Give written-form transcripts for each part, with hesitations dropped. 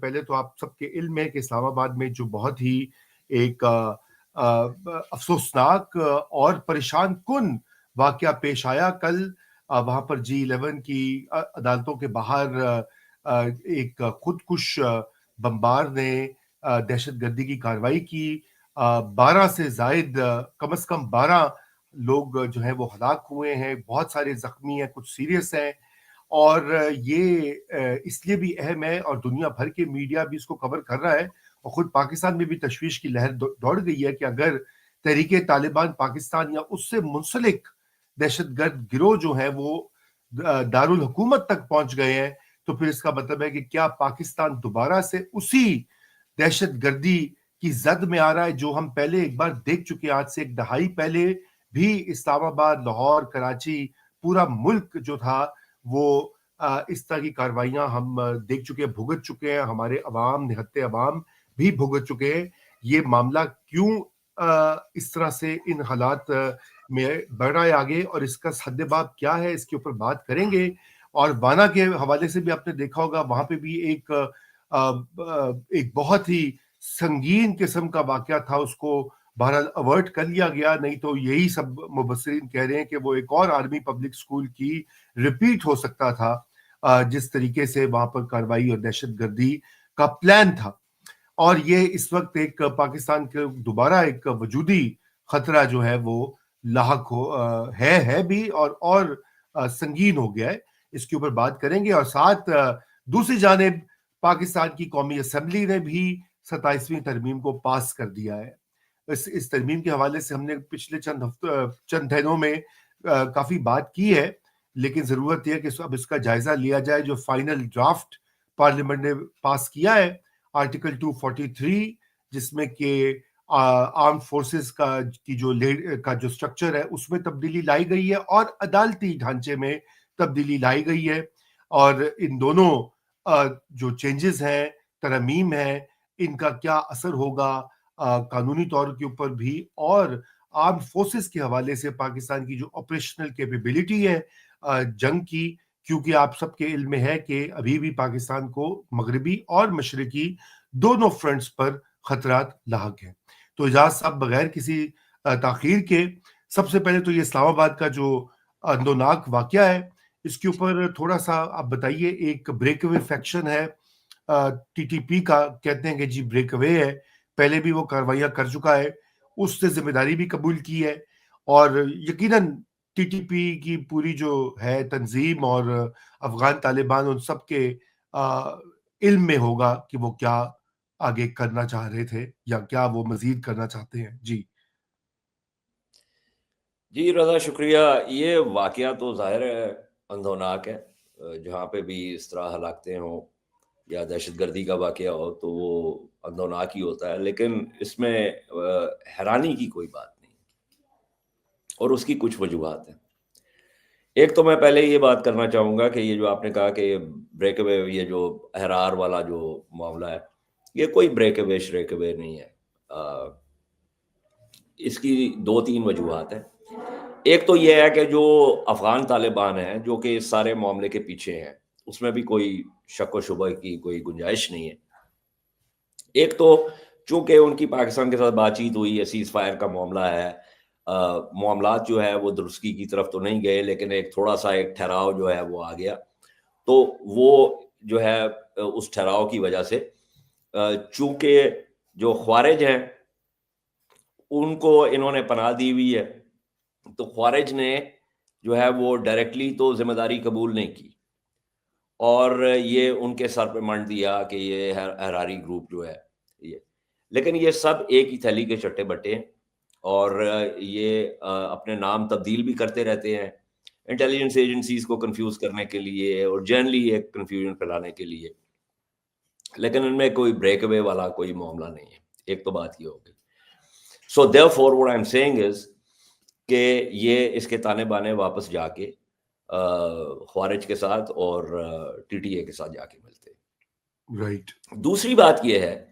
پہلے تو آپ سب کے علم ہے کہ اسلام آباد میں جو بہت ہی ایک افسوسناک اور پریشان کن واقعہ پیش آیا کل، وہاں پر G11 کی عدالتوں کے باہر ایک خودکش بمبار نے دہشت گردی کی کارروائی کی. 12 سے زائد، کم از کم 12 لوگ جو ہیں وہ ہلاک ہوئے ہیں، بہت سارے زخمی ہیں، کچھ سیریس ہیں. اور یہ اس لیے بھی اہم ہے اور دنیا بھر کے میڈیا بھی اس کو کور کر رہا ہے، اور خود پاکستان میں بھی تشویش کی لہر دوڑ گئی ہے کہ اگر تحریک طالبان پاکستان یا اس سے منسلک دہشت گرد گروہ جو ہیں وہ دارالحکومت تک پہنچ گئے ہیں، تو پھر اس کا مطلب ہے کہ کیا پاکستان دوبارہ سے اسی دہشت گردی کی زد میں آ رہا ہے جو ہم پہلے ایک بار دیکھ چکے. آج سے ایک دہائی پہلے بھی اسلام آباد، لاہور، کراچی، پورا ملک جو تھا وہ اس طرح کی کارروائیاں ہم دیکھ چکے ہیں، بھگت چکے ہیں. ہمارے عوام، نہتے عوام بھی بھگت چکے ہیں. یہ معاملہ کیوں اس طرح سے ان حالات میں بڑھ رہا ہے آگے، اور اس کا حد باب کیا ہے، اس کے اوپر بات کریں گے. اور وانا کے حوالے سے بھی آپ نے دیکھا ہوگا، وہاں پہ بھی ایک بہت ہی سنگین قسم کا واقعہ تھا. اس کو بہرحال اوائڈ کر لیا گیا، نہیں تو یہی سب مبصرین کہہ رہے ہیں کہ وہ ایک اور آرمی پبلک سکول کی ریپیٹ ہو سکتا تھا، جس طریقے سے وہاں پر کارروائی اور دہشت گردی کا پلان تھا. اور یہ اس وقت ایک پاکستان کے دوبارہ ایک وجودی خطرہ جو ہے وہ لاحق ہے بھی اور سنگین ہو گیا ہے. اس کے اوپر بات کریں گے. اور ساتھ دوسری جانب پاکستان کی قومی اسمبلی نے بھی 27ویں ترمیم کو پاس کر دیا ہے. اس ترمیم کے حوالے سے ہم نے پچھلے چند دنوں میں کافی بات کی ہے، لیکن ضرورت یہ ہے کہ اب اس کا جائزہ لیا جائے. جو فائنل ڈرافٹ پارلیمنٹ نے پاس کیا ہے آرٹیکل 243، جس میں کہ آرم فورسز کا جو سٹرکچر ہے اس میں تبدیلی لائی گئی ہے اور عدالتی ڈھانچے میں تبدیلی لائی گئی ہے. اور ان دونوں جو چینجز ہیں، ترمیم ہیں، ان کا کیا اثر ہوگا قانونی طور کے اوپر بھی، اور آرم فورسز کے حوالے سے پاکستان کی جو آپریشنل کیپیبلٹی ہے جنگ کی، کیونکہ آپ سب کے علم میں ہے کہ ابھی بھی پاکستان کو مغربی اور مشرقی دونوں فرنٹس پر خطرات لاحق ہیں. تو اجاز صاحب، بغیر کسی تاخیر کے، سب سے پہلے تو یہ اسلام آباد کا جو اندوناک واقعہ ہے، اس کے اوپر تھوڑا سا آپ بتائیے. ایک بریک اوے فیکشن ہے TTP کا، کہتے ہیں کہ جی بریک اوے ہے، پہلے بھی وہ کاروائیاں کر چکا ہے، اس سے ذمہ داری بھی قبول کی ہے. اور یقیناً TTP کی پوری جو ہے تنظیم اور افغان طالبان ان سب کے علم میں ہوگا کہ وہ کیا آگے کرنا چاہ رہے تھے یا کیا وہ مزید کرنا چاہتے ہیں. جی رضا، شکریہ. یہ واقعہ تو ظاہر ہے اندوناک ہے. جہاں پہ بھی اس طرح ہلاکتیں ہوں یا دہشت گردی کا واقعہ ہو تو وہ اندوناک ہی ہوتا ہے، لیکن اس میں حیرانی کی کوئی بات نہیں، اور اس کی کچھ وجوہات ہیں. ایک تو میں پہلے یہ بات کرنا چاہوں گا کہ یہ جو آپ نے کہا کہ بریک اوے، یہ جو احرار والا جو معاملہ ہے، یہ کوئی بریک اوے شریک اوے نہیں ہے. اس کی 2-3 وجوہات ہیں. ایک تو یہ ہے کہ جو افغان طالبان ہیں جو کہ اس سارے معاملے کے پیچھے ہیں، اس میں بھی کوئی شک و شبہ کی کوئی گنجائش نہیں ہے. ایک تو چونکہ ان کی پاکستان کے ساتھ بات چیت ہوئی ہے، سیز فائر کا معاملہ ہے، معاملات جو ہے وہ درستگی کی طرف تو نہیں گئے، لیکن ایک تھوڑا سا ایک ٹھہراؤ جو ہے وہ آ گیا. تو وہ جو ہے اس ٹھہراؤ کی وجہ سے چونکہ جو خوارج ہیں ان کو انہوں نے پناہ دی ہوئی ہے، تو خوارج نے جو ہے وہ ڈائریکٹلی تو ذمہ داری قبول نہیں کی، اور یہ ان کے سر پہ منڈ دیا کہ یہ احراری گروپ جو ہے یہ. لیکن یہ سب ایک ہی تھیلی کے چٹے بٹے ہیں، اور یہ اپنے نام تبدیل بھی کرتے رہتے ہیں انٹیلیجنس ایجنسیز کو کنفیوز کرنے کے لیے اور جنرلی ایک کنفیوژن پھیلانے کے لیے. لیکن ان میں کوئی بریک اوے والا کوئی معاملہ نہیں ہے. ایک تو بات یہ ہوگی. So therefore what I'm saying is کہ یہ اس کے تانے بانے واپس جا کے خوارج کے ساتھ اور TTA کے ساتھ جا کے ملتے. رائٹ. دوسری بات یہ ہے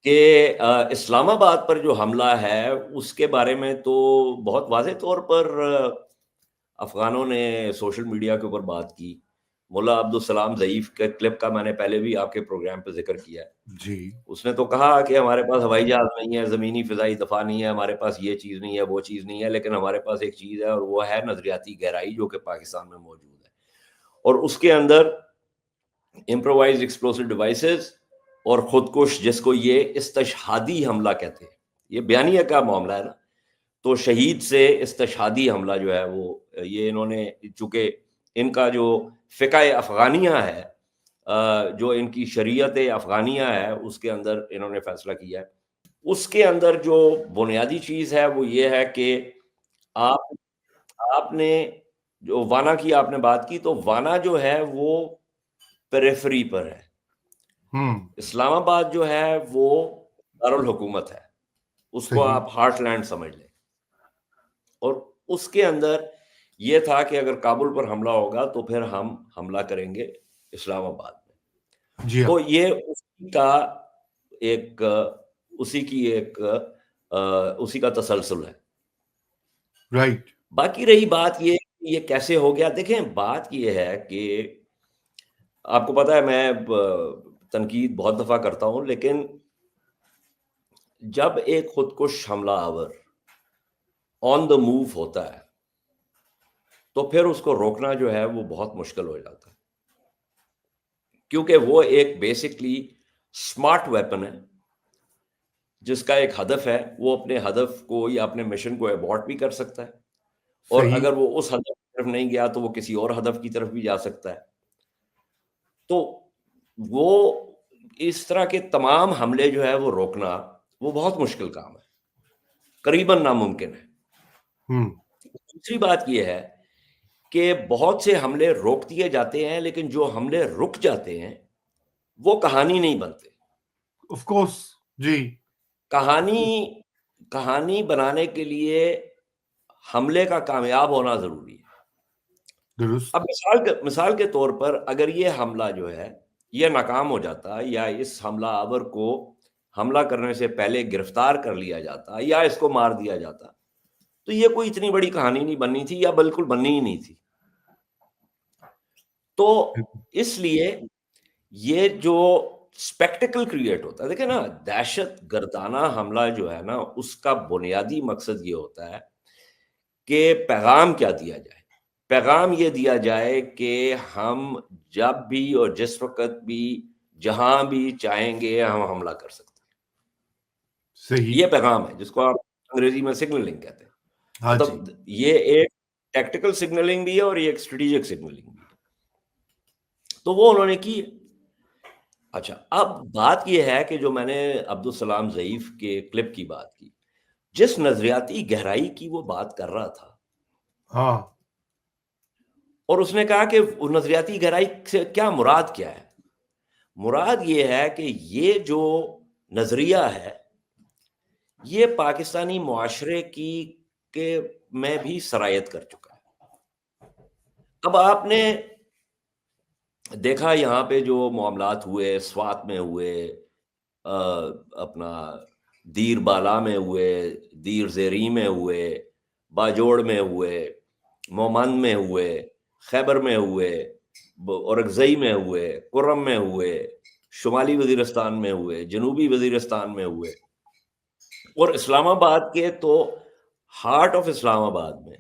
کہ اسلام آباد پر جو حملہ ہے اس کے بارے میں تو بہت واضح طور پر افغانوں نے سوشل میڈیا کے اوپر بات کی ملا عبدالسلام ضعیف کے کلپ کا میں نے پہلے بھی آپ کے پروگرام پہ ذکر کیا ہے. جی اس نے تو کہا کہ ہمارے پاس ہوائی جہاز نہیں ہے، زمینی فضائی دفاع نہیں ہے، ہمارے پاس یہ چیز نہیں ہے، وہ چیز نہیں ہے، لیکن ہمارے پاس ایک چیز ہے اور وہ ہے نظریاتی گہرائی جو کہ پاکستان میں موجود ہے. اور اس کے اندر امپرووائزڈ ایکسپلوسو ڈیوائسز اور خودکش، جس کو یہ استشہادی حملہ کہتے ہیں، یہ بیانیہ کا معاملہ ہے نا. تو شہید سے استشہادی حملہ جو ہے وہ یہ انہوں نے، چونکہ ان کا جو فقہ افغانیہ ہے، جو ان کی شریعت افغانیہ ہے، اس کے اندر انہوں نے فیصلہ کیا ہے. اس کے اندر جو بنیادی چیز ہے وہ یہ ہے کہ آپ آپ نے جو وانا کی آپ نے بات کی، تو وانا جو ہے وہ پیریفری پر ہے. اسلام آباد جو ہے وہ دارالحکومت ہے، اس کو صحیح. آپ ہارٹ لینڈ سمجھ لیں. اور اس کے اندر یہ تھا کہ اگر کابل پر حملہ ہوگا تو پھر ہم حملہ کریں گے اسلام آباد میں. جی ہاں. تو یہ اسی کا تسلسل ہے. رائٹ. باقی رہی بات یہ کیسے ہو گیا، دیکھیں بات یہ ہے کہ آپ کو پتا ہے میں تنقید بہت دفعہ کرتا ہوں، لیکن جب ایک خودکش حملہ آور آن دا موو ہوتا ہے تو پھر اس کو روکنا جو ہے وہ بہت مشکل ہو جاتا ہے، کیونکہ وہ ایک بیسکلی اسمارٹ ویپن ہے جس کا ایک ہدف ہے. وہ اپنے ہدف کو یا اپنے مشن کو ایبورٹ بھی کر سکتا ہے، اور صحیح. اگر وہ اس ہدف کی طرف نہیں گیا تو وہ کسی اور ہدف کی طرف بھی جا سکتا ہے. تو وہ اس طرح کے تمام حملے جو ہے وہ روکنا وہ بہت مشکل کام ہے، قریباً ناممکن ہے. دوسری بات یہ ہے کہ بہت سے حملے روک دیے جاتے ہیں، لیکن جو حملے رک جاتے ہیں وہ کہانی نہیں بنتے. Of course. جی. کہانی بنانے کے لیے حملے کا کامیاب ہونا ضروری ہے. درست. اب مثال کے طور پر اگر یہ حملہ جو ہے یہ ناکام ہو جاتا، یا اس حملہ آور کو حملہ کرنے سے پہلے گرفتار کر لیا جاتا، یا اس کو مار دیا جاتا، تو یہ کوئی اتنی بڑی کہانی نہیں بننی تھی، یا بالکل بننی ہی نہیں تھی. تو اس لیے یہ جو اسپیکٹیکل کریٹ ہوتا ہے، دیکھیں نا، دہشت گردانہ حملہ جو ہے نا، اس کا بنیادی مقصد یہ ہوتا ہے کہ پیغام کیا دیا جائے. پیغام یہ دیا جائے کہ ہم جب بھی اور جس وقت بھی جہاں بھی چاہیں گے ہم حملہ کر سکتے ہیں. صحیح. یہ پیغام ہے جس کو آپ انگریزی میں سگنلنگ کہتے ہیں. ہاں جی. مطلب یہ ایک ٹیکٹیکل سگنلنگ بھی ہے اور یہ ایک اسٹریٹجک سگنلنگ بھی ہے. تو وہ انہوں نے کی. اچھا، اب بات یہ ہے کہ جو میں نے عبدالسلام ضعیف کے کلپ کی بات کی، جس نظریاتی گہرائی کی وہ بات کر رہا تھا، ہاں. اور اس نے کہا کہ وہ نظریاتی گہرائی سے کیا مراد کیا ہے. مراد یہ ہے کہ یہ جو نظریہ ہے یہ پاکستانی معاشرے کے میں بھی سرایت کر چکا ہے. اب آپ نے دیکھا یہاں پہ جو معاملات ہوئے، سوات میں ہوئے، اپنا دیر بالا میں ہوئے، دیر زیری میں ہوئے، باجوڑ میں ہوئے، مومند میں ہوئے، خیبر میں ہوئے، اورکزئی میں ہوئے، کرم میں ہوئے، شمالی وزیرستان میں ہوئے، جنوبی وزیرستان میں ہوئے، اور اسلام آباد کے تو ہارٹ آف اسلام آباد میں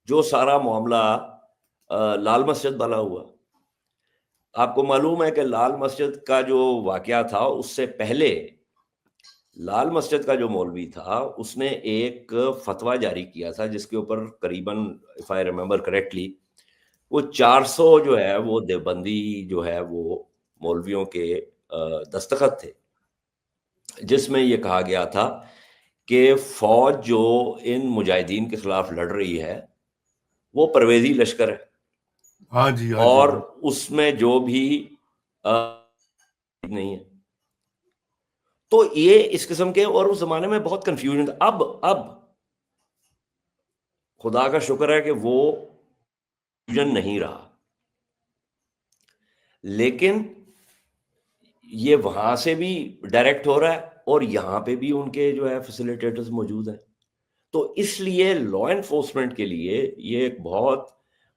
جو سارا معاملہ لال مسجد والا ہوا. آپ کو معلوم ہے کہ لال مسجد کا جو واقعہ تھا اس سے پہلے لال مسجد کا جو مولوی تھا اس نے ایک فتویٰ جاری کیا تھا جس کے اوپر قریباً if I remember correctly وہ 400 جو ہے وہ دیوبندی جو ہے وہ مولویوں کے دستخط تھے، جس میں یہ کہا گیا تھا کہ فوج جو ان مجاہدین کے خلاف لڑ رہی ہے وہ پرویزی لشکر ہے، ہاں جی. ہاں جی. اور اس میں جو بھی نہیں ہے. تو یہ اس قسم کے، اور اس زمانے میں بہت کنفیوژن تھا. اب خدا کا شکر ہے کہ وہ کنفیوژن نہیں رہا، لیکن یہ وہاں سے بھی ڈائریکٹ ہو رہا ہے اور یہاں پہ بھی ان کے جو ہے فیسیلیٹیٹرز موجود ہیں. تو اس لیے لا انفورسمنٹ کے لیے یہ ایک بہت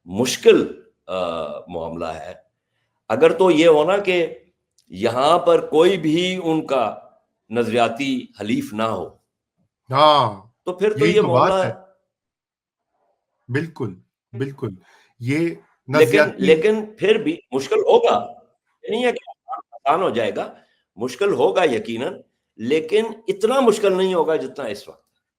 مشکل معاملہ ہے. اگر تو یہ ہونا کہ یہاں پر کوئی بھی ان کا نظریاتی حلیف نہ ہو ہاں تو پھر تو یہی یہ تو معاملہ بات ہے. بالکل بالکل. یہ لیکن نظریاتی پھر بھی مشکل ہوگا. نہیں ہے کہ آسان ہو جائے گا، مشکل ہوگا یقیناً، لیکن اتنا مشکل نہیں ہوگا جتنا اس وقت.